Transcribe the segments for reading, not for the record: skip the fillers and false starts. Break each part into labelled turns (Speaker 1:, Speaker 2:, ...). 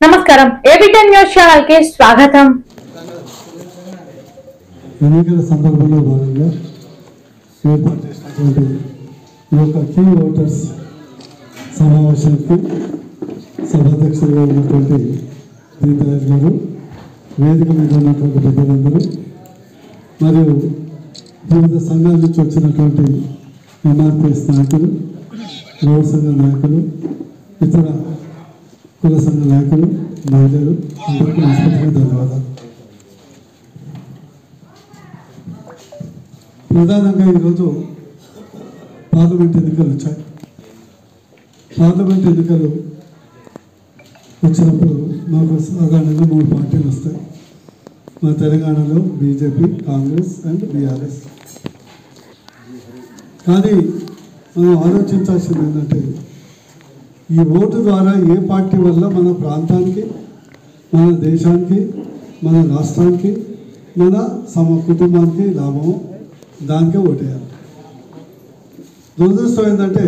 Speaker 1: నమస్కారం ఏబిటెన్ news channel కి స్వాగతం.
Speaker 2: ఎన్నికల సందర్భంలో భాగంగా ఏర్పాటు చేసినటువంటి ఈ యొక్క కీ ఓటర్స్ సమావేశానికి సభాధ్యక్షులుగా ఉన్నటువంటి దీనరాజ్ గారు, వేదిక మీద ఉన్నటువంటి పెద్దలందరూ మరియు వివిధ సంఘాల నుంచి వచ్చినటువంటి ఎంఆర్పిఎస్ నాయకులు, రోడ్ సంఘ నాయకులు, ఇతర కుల సంఘ నాయకులు, మహిళలు అందరికీ మనస్ఫూర్తిగా ధన్యవాదాలు. ప్రధానంగా ఈరోజు పార్లమెంట్ ఎన్నికలు వచ్చాయి. పార్లమెంట్ ఎన్నికలు వచ్చినప్పుడు మాకు సాధారణంగా 3 పార్టీలు వస్తాయి. మా తెలంగాణలో బీజేపీ, కాంగ్రెస్ అండ్ బీఆర్ఎస్. కానీ మనం ఆలోచించాల్సింది ఏంటంటే, ఈ ఓటు ద్వారా ఏ పార్టీ వల్ల మన ప్రాంతానికి, మన దేశానికి, మన రాష్ట్రానికి, మన కుటుంబానికి లాభమో దానికే ఓటేయాలి. దురదృష్టం ఏంటంటే,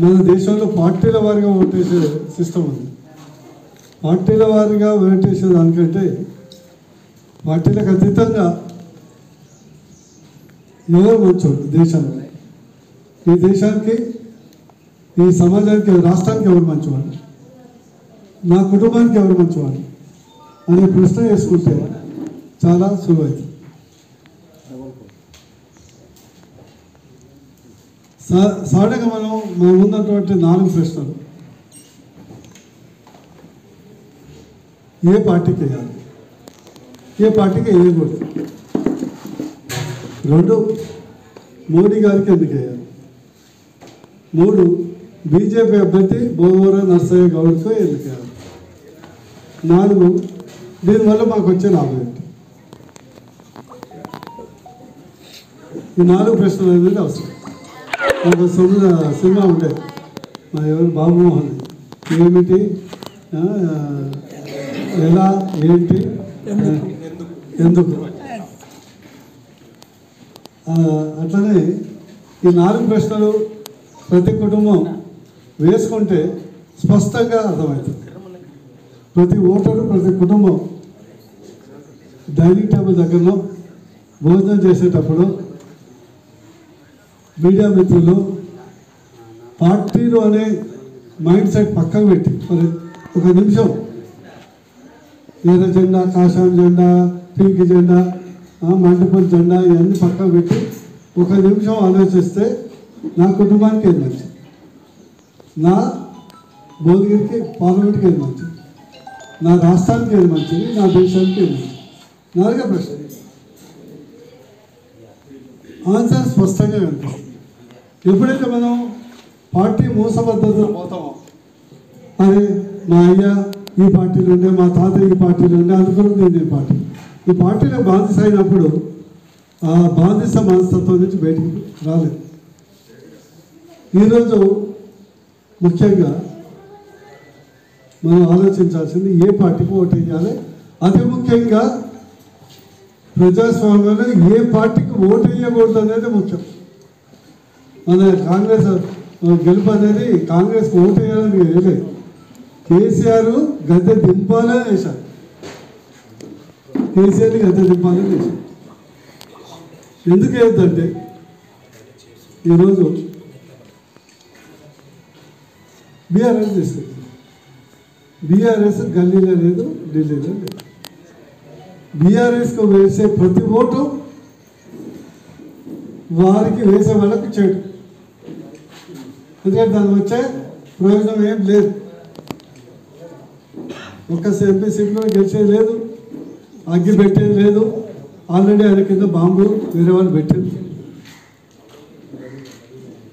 Speaker 2: మన దేశంలో పార్టీల వారిగా ఓటేసే సిస్టమ్ ఉంది. పార్టీల వారిగా ఓటేసే దానికంటే పార్టీలకు అతీతంగా ఎవరు మంచోడు, దేశానికి, ఈ దేశానికి, ఈ సమాజానికి, రాష్ట్రానికి ఎవరు మంచివాడు, నా కుటుంబానికి ఎవరు మంచివాడు అనే ప్రశ్న వేసుకుంటే చాలా సులువైంది. సాడగా మన ముందున్నటువంటి 4 ప్రశ్నలు: ఏ పార్టీకి వేయాలి, ఏ పార్టీకి వేయకూడదు, 2 మోడీ గారికి ఎందుకు వేయాలి, 3 బీజేపీ అభ్యర్థి బోవర నర్సయ్య గౌడ్కు ఎందుకు వేయాలి, 4 దీనివల్ల మాకు వచ్చే లాభం ఏంటి. ఈ 4 ప్రశ్నలు అనేది అవసరం. ఒక సినిమా ఉంటాయి, మా ఎవరు బాబుమోహన్, ఏమిటి, ఎలా, ఏంటి, ఎందుకు. అట్లనే ఈ 4 ప్రశ్నలు ప్రతి కుటుంబం వేసుకుంటే స్పష్టంగా అర్థమవుతుంది. ప్రతి ఓటరు, ప్రతి కుటుంబం డైనింగ్ టేబుల్ దగ్గరలో భోజనం చేసేటప్పుడు మీడియా మిత్రులు పార్టీలు అనే మైండ్ సెట్ పక్కకు పెట్టి ఒక నిమిషం ఎర్ర జెండా, కాషాయం జెండా, పింక్ జెండా, మంటపల్ జెండా ఇవన్నీ పక్కకు పెట్టి ఒక నిమిషం ఆలోచిస్తే నా కుటుంబానికి ఏది మంచిది, నా భువనగిరికి పార్లమెంట్కి ఏది మంచిది, నా రాష్ట్రానికి ఏది మంచిది, నా దేశానికి ఏది మంచిది. 4వ ప్రశ్న ఆన్సర్ స్పష్టంగా కనిపిస్తుంది. ఎప్పుడైతే మనం పార్టీ మూసబద్ధతలో పోతామో, అరే మా అయ్య ఈ పార్టీలు ఉండే, మా తాత ఈ పార్టీలు ఉండే, అందుకని నేను ఈ పార్టీ, ఈ పార్టీలో బానిస అయినప్పుడు ఆ బానిస మనస్తత్వం నుంచి బయటికి రాలేదు. ఈరోజు ముఖ్యంగా మనం ఆలోచించాల్సింది ఏ పార్టీకి ఓటు వేయాలి. అతి ముఖ్యంగా ప్రజాస్వామ్యంలో ఏ పార్టీకి ఓటు వేయకూడదు అనేది ముఖ్యం. మన కాంగ్రెస్ గెలుపు అనేది కాంగ్రెస్కి ఓటు వేయాలని వేయలేదు, కేసీఆర్ గద్దె దింపాలని వేశారు, కేసీఆర్ని గద్దె దింపాలని వేశారు. ఎందుకు వేయద్దంటే, ఈరోజు బీఆర్ఎస్ తీసుకుంది. బీఆర్ఎస్ గల్లీలో లేదు, ఢిల్లీలో లేదు. బీఆర్ఎస్కు వేసే ప్రతి ఓటు వారికి వేసే వాళ్ళకు చెడు. ఎందుకంటే దాని వచ్చే ప్రయోజనం ఏం లేదు. ఒక్క ఎంపీ సీట్లో గెలిచేది లేదు, అగ్గి పెట్టేది లేదు. ఆల్రెడీ ఆయన కింద బాంబు వేరే వాళ్ళు పెట్టారు.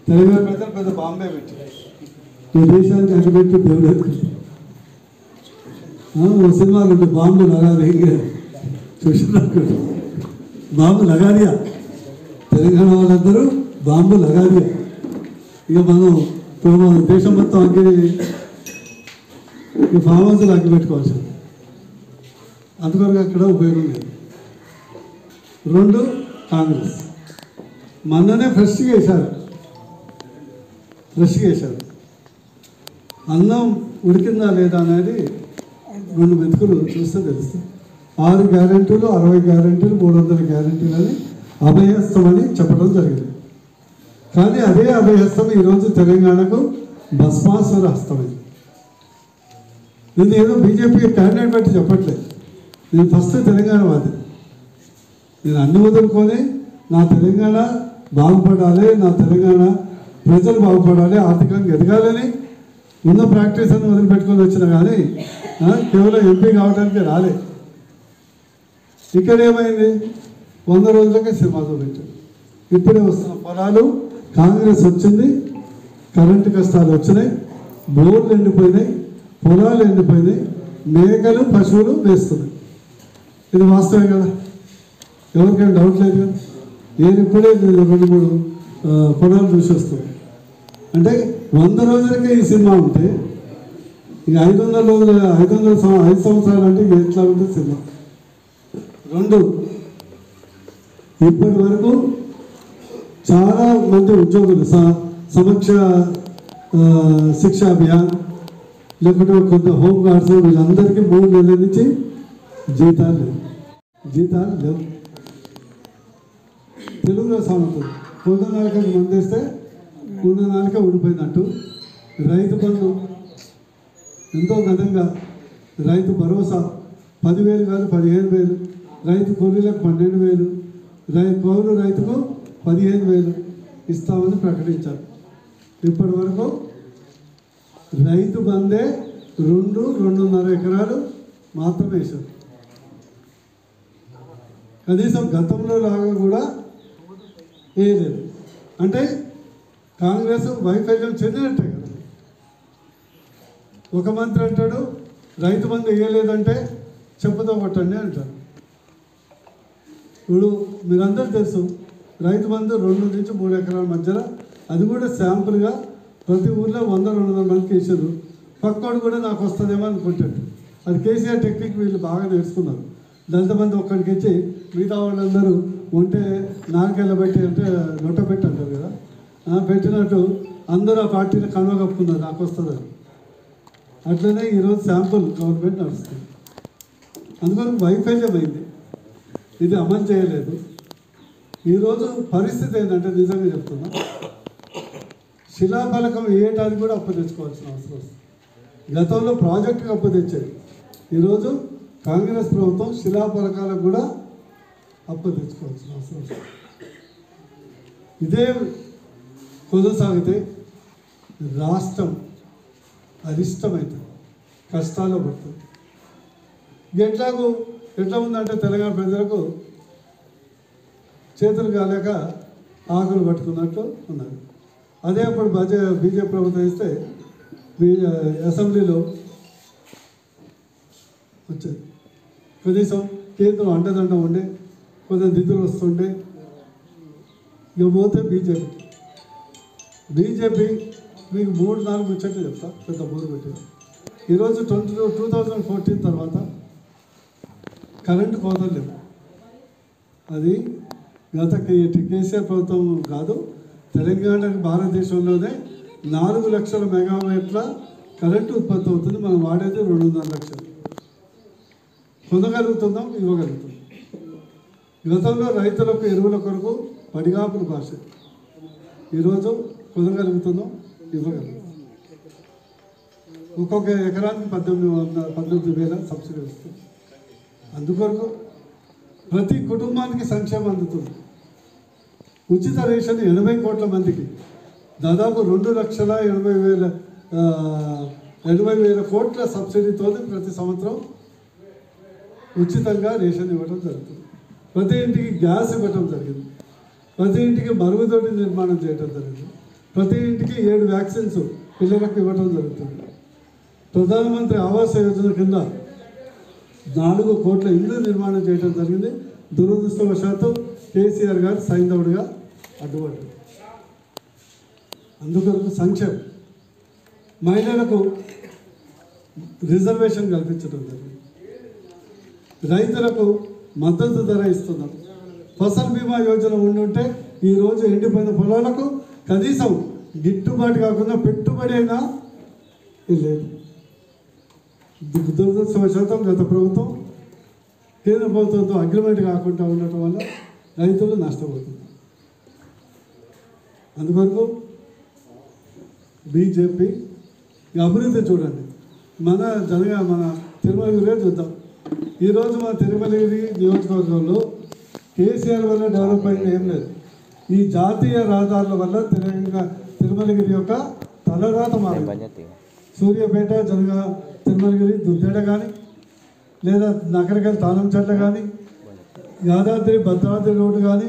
Speaker 2: తెలంగాణ ప్రజలు పెద్ద బాంబే పెట్టారు. ఈ దేశానికి అగ్గిపెట్టి దేవుడు ఎత్తుకుంది. సినిమాలు ఉంటే బాంబు లగాలి, చూసినారు బాంబు లగాలియా, తెలంగాణ వాళ్ళందరూ బాంబు లగాలియా. ఇక మనం దేశం మొత్తం అగ్గి, ఈ ఫామ్ హౌస్లో అగ్గి పెట్టుకోవాల్సింది. అందుకొరకు అక్కడ ఉపయోగం లేదు. 2 కాంగ్రెస్ మొన్ననే ఫ్రెష్గా వేశారు. అన్నం ఉడికిందా లేదా అనేది 2 మెతుకులు చూస్తే తెలుస్తుంది. 6 గ్యారెంటీలు, 60 గ్యారెంటీలు, 300 గ్యారెంటీలు అని అభయహస్తం అని చెప్పడం జరిగింది. కానీ అదే అభయహస్తం ఈరోజు తెలంగాణకు భస్మాసుర హస్తమైంది. నేను ఏదో బీజేపీ క్యాండిడేట్ బట్టి చెప్పట్లేదు. నేను ఫస్ట్ తెలంగాణ వాది. నేను అన్ని వదులుకొని నా తెలంగాణ బాగుపడాలి, నా తెలంగాణ ప్రజలు బాగుపడాలి, ఆర్థికంగా ఎదగాలని ఉన్న ప్రాక్టీస్ అని వదిలిపెట్టుకొని వచ్చినా కానీ కేవలం ఎంపీ కావడానికి రాలే. ఇక్కడ ఏమైంది? 100 రోజులకే సినిమా చూపించారు. ఇప్పుడే వస్తున్న పొలాలు కాంగ్రెస్ వచ్చింది, కరెంటు కష్టాలు వచ్చినాయి, బోర్లు ఎండిపోయినాయి, పొలాలు ఎండిపోయినాయి, మేకలు పశువులు వేస్తున్నాయి. ఇది వాస్తవే కదా, ఎవరికైనా డౌట్ లేదు కదా. నేను ఇప్పుడే 2-3 పొలాలు చూసి వస్తుంది. అంటే 100 రోజులకే ఈ సినిమా ఉంటే ఇక 500 రోజులు 5 సంవత్సరాలు అంటే ఎట్లా ఉంటుంది సినిమా? 2 ఇప్పటి వరకు చాలా మంది ఉద్యోగులు సమక్ష శిక్ష అభియాన్ లేకుంటే కొంత హోమ్ గార్డ్స్ వీళ్ళందరికీ 3 నెలల నుంచి జీతాలు లేవు. తెలుగులో సాగుతుంది, కొండ నాలుకకి మందేస్తే ఉన్న నాలుక ఊడిపోయినట్టు. రైతు బంధు ఎంతో ఘనంగా, రైతు భరోసా 10,000 కాదు 15,000, రైతు కూలీలకు 12,000, కౌలు రైతుకు 15,000 ఇస్తామని ప్రకటించారు. ఇప్పటి వరకు రైతు బందే 2-2.5 ఎకరాలు మాత్రమే వేశారు. కనీసం గతంలో లాగా కూడా వేయలేదు. అంటే కాంగ్రెస్ వైఫల్యం చెందినట్టే కదా. ఒక మంత్రి అంటాడు రైతు బంధు వేయలేదంటే చెప్పుతో కొట్టండి అంటారు. ఇప్పుడు మీరందరూ తెలుసు, రైతు బంధు 2 నుంచి 3 ఎకరాల మధ్యలో, అది కూడా శాంపుల్గా ప్రతి ఊర్లో 100-200 మందికి వేసారు. పక్కోడు కూడా నాకు వస్తుందేమో అనుకుంటాడు. అది కేసీఆర్ టెక్నిక్ వీళ్ళు బాగా నేర్చుకున్నారు. దళిత బంధు ఒక్కడికి ఇచ్చి మిగతా వాళ్ళందరూ ఉంటే నాలుగేళ్ళ పెట్టి అంటే నొట్ట పెట్టి అంటారు కదా, పెట్టినట్టు అందరూ ఆ పార్టీని కనువ కప్పుకున్నారు నాకు వస్తుందని. అట్లనే ఈరోజు శాంపుల్ గవర్నమెంట్ నడుస్తుంది. అందుకని వైఫల్యమైంది, ఇది అమలు చేయలేదు. ఈరోజు పరిస్థితి ఏంటంటే నిజంగా చెప్తున్నా, శిలాఫలకం వేయటానికి కూడా అప్పు తెచ్చుకోవాల్సిన అవసరం వస్తుంది. గతంలో ప్రాజెక్టుకి అప్పు తెచ్చేది, ఈరోజు కాంగ్రెస్ ప్రభుత్వం శిలాఫలకాలకు కూడా అప్పు తెచ్చుకోవాల్సిన అవసరం వస్తుంది. ఇదే కొనసాగితే రాష్ట్రం అరిష్టమవుతుంది, కష్టాల్లో పడుతుంది. ఎట్లా ఉందంటే తెలంగాణ ప్రజలకు చేతులు కాలేక ఆకులు పట్టుకున్నట్టు ఉన్నది. అదే అప్పుడు బీజేపీ ప్రభుత్వం ఇస్తే అసెంబ్లీలో వచ్చేది, కనీసం కేంద్రం అండదండ ఉండే, కొంచెం నిధులు వస్తుండే. ఇక పోతే బీజేపీ మీకు 3-4 ముచ్చట్లు చెప్తా, పెద్ద బోరు పెట్టారు. ఈరోజు 2014 తర్వాత కరెంటు కోతలు లేవు. అది గత కేసీఆర్ ప్రభుత్వం కాదు, తెలంగాణకు భారతదేశంలోనే 4 లక్షల మెగావాట్ల కరెంటు ఉత్పత్తి అవుతుంది. మనం వాడేది 2.5 లక్షలు. పొందగలుగుతున్నాం, ఇవ్వగలుగుతున్నాం. గతంలో రైతులకు ఎరువుల కొరకు పడిగాపులు భాష, ఈరోజు పొందగలుగుతున్నాం, ఇవ్వగలుగుతాం. ఒక్కొక్క ఎకరానికి 18,000 సబ్సిడీ వస్తుంది. అందుకొరకు ప్రతి కుటుంబానికి సంక్షేమం అందుతుంది. ఉచిత రేషన్ 80 కోట్ల మందికి, దాదాపు 2,80,000 కోట్ల సబ్సిడీతో ప్రతి సంవత్సరం ఉచితంగా రేషన్ ఇవ్వడం జరుగుతుంది. ప్రతి ఇంటికి గ్యాస్ ఇవ్వడం జరిగింది. ప్రతి ఇంటికి మరుగుదొడ్డి నిర్మాణం చేయడం జరిగింది. ప్రతి ఇంటికి 7 వ్యాక్సిన్స్ పిల్లలకు ఇవ్వడం జరుగుతుంది. ప్రధానమంత్రి ఆవాస్ యోజన కింద 4 కోట్ల ఇళ్ళు నిర్మాణం చేయడం జరిగింది. దురదృష్టవశాత్తు కేసీఆర్ గారు సైంధవుడిగా అడ్డుపడ్డారు. అందుకొరకు సంక్షేమం, మహిళలకు రిజర్వేషన్ కల్పించడం జరిగింది. రైతులకు మద్దతు ధర ఇస్తున్నాం. ఫసల్ బీమా యోజన ఉండుంటే ఈరోజు ఎండిపోయిన పొలాలకు కనీసం గిట్టుబాటు కాకుండా పెట్టుబడి అయినా లేదు. దురదృష్టవశాతం గత ప్రభుత్వం కేంద్ర ప్రభుత్వంతో అగ్రిమెంట్ కాకుండా ఉండటం వల్ల రైతులు నష్టపోతున్నారు. అందువరకు బీజేపీ అభివృద్ధి చూడండి, మన తిరుమలగిరి చూద్దాం. ఈరోజు మన తిరుమలగిరి నియోజకవర్గంలో కేసీఆర్ వల్ల డెవలప్ అయింది ఏం లేదు. ఈ జాతీయ రహదారుల వల్ల తిరుమలగిరి యొక్క తలరాత మారింది. సూర్యాపేట తిరుమలగిరి దుద్దేడ కానీ, లేదా నకరికల్ తాళంచెట్ల కానీ, యాదాద్రి భద్రాద్రి రోడ్డు కానీ,